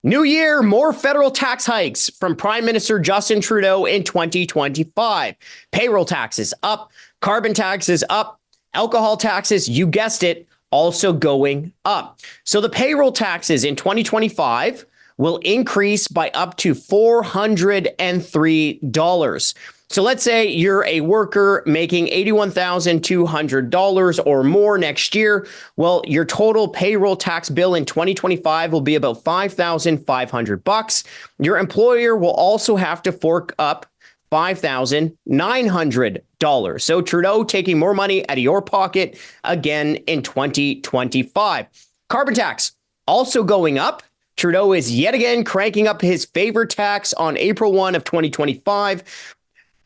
New year, more federal tax hikes from Prime Minister Justin Trudeau in 2025. Payroll taxes up, carbon taxes up, alcohol taxes, you guessed it, also going up. So the payroll taxes in 2025 will increase by up to $403. So let's say you're a worker making $81,200 or more next year. Well, your total payroll tax bill in 2025 will be about $5,500. Your employer will also have to fork up $5,900. So Trudeau taking more money out of your pocket again in 2025. Carbon tax also going up. Trudeau is yet again cranking up his favorite tax on April 1 of 2025.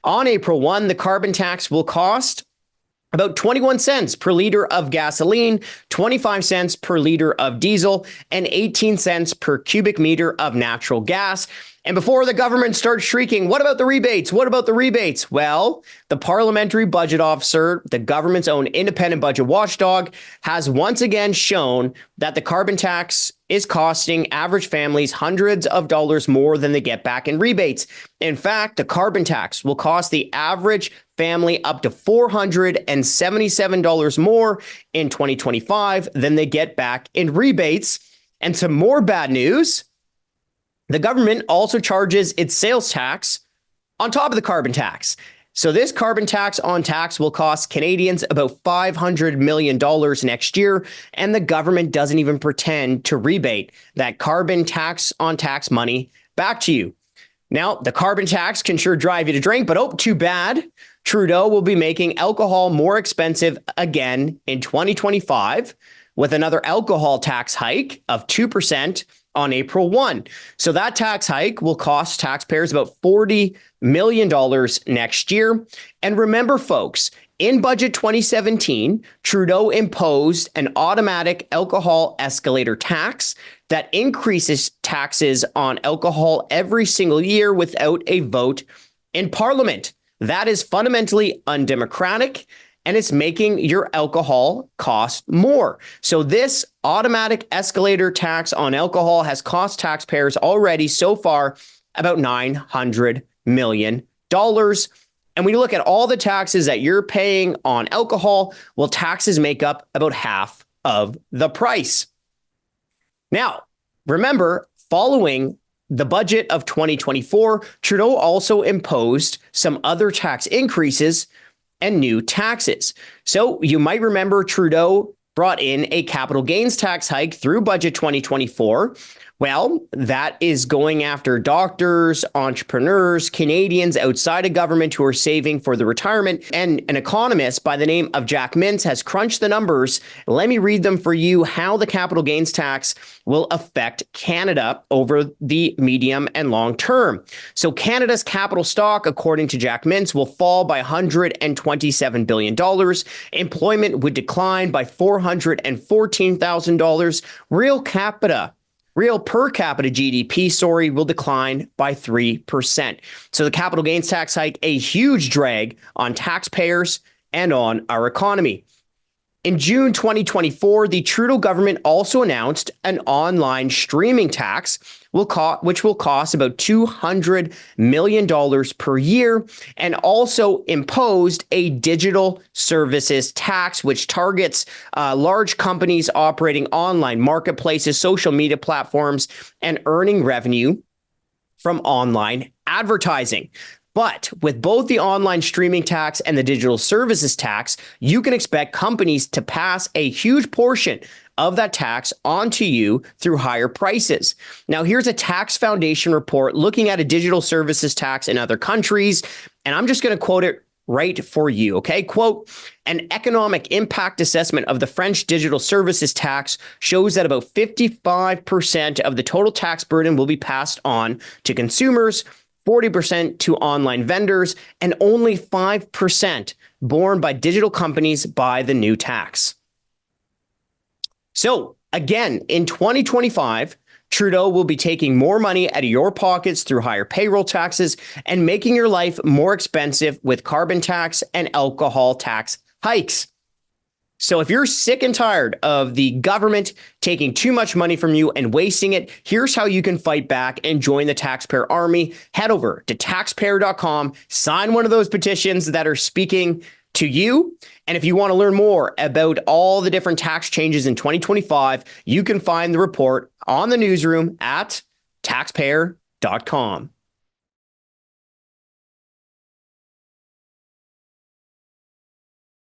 On April 1, the carbon tax will cost about 21 cents per liter of gasoline, 25 cents per liter of diesel, and 18 cents per cubic meter of natural gas. And before the government starts shrieking, what about the rebates? What about the rebates? Well, the parliamentary budget officer, the government's own independent budget watchdog, has once again shown that the carbon tax is costing average families hundreds of dollars more than they get back in rebates. In fact, the carbon tax will cost the average family up to $477 more in 2025 than they get back in rebates. And some more bad news. The government also charges its sales tax on top of the carbon tax. So this carbon tax on tax will cost Canadians about $500 million next year, and the government doesn't even pretend to rebate that carbon tax on tax money back to you. Now, the carbon tax can sure drive you to drink, but oh, too bad. Trudeau will be making alcohol more expensive again in 2025 with another alcohol tax hike of 2% on April 1. So that tax hike will cost taxpayers about $40 million next year. And remember, folks, in budget 2017, Trudeau imposed an automatic alcohol escalator tax that increases taxes on alcohol every single year without a vote in Parliament. That is fundamentally undemocratic, and it's making your alcohol cost more. So this automatic escalator tax on alcohol has cost taxpayers already so far about $900 million. And when you look at all the taxes that you're paying on alcohol, well, taxes make up about half of the price. Now, remember, following the budget of 2024, Trudeau also imposed some other tax increases and new taxes. So you might remember Trudeau brought in a capital gains tax hike through budget 2024. Well, that is going after doctors, entrepreneurs, Canadians outside of government who are saving for the retirement. And an economist by the name of Jack Mintz has crunched the numbers. Let me read them for you, how the capital gains tax will affect Canada over the medium and long term. So Canada's capital stock, according to Jack Mintz, will fall by $127 billion. Employment would decline by $414,000. Real per capita GDP, will decline by 3%. So the capital gains tax hike, a huge drag on taxpayers and on our economy. In June 2024, the Trudeau government also announced an online streaming tax, which will cost about $200 million per year, and also imposed a digital services tax, which targets large companies operating online marketplaces, social media platforms, and earning revenue from online advertising. But with both the online streaming tax and the digital services tax, you can expect companies to pass a huge portion of that tax onto you through higher prices. Now, here's a Tax Foundation report looking at a digital services tax in other countries, and I'm just going to quote it right for you, okay? Quote, an economic impact assessment of the French digital services tax shows that about 55% of the total tax burden will be passed on to consumers, 40% to online vendors, and only 5% borne by digital companies by the new tax. So again, in 2025, Trudeau will be taking more money out of your pockets through higher payroll taxes and making your life more expensive with carbon tax and alcohol tax hikes. So if you're sick and tired of the government taking too much money from you and wasting it, here's how you can fight back and join the taxpayer army. Head over to taxpayer.com, sign one of those petitions that are speaking to you. And if you want to learn more about all the different tax changes in 2025, you can find the report on the newsroom at taxpayer.com.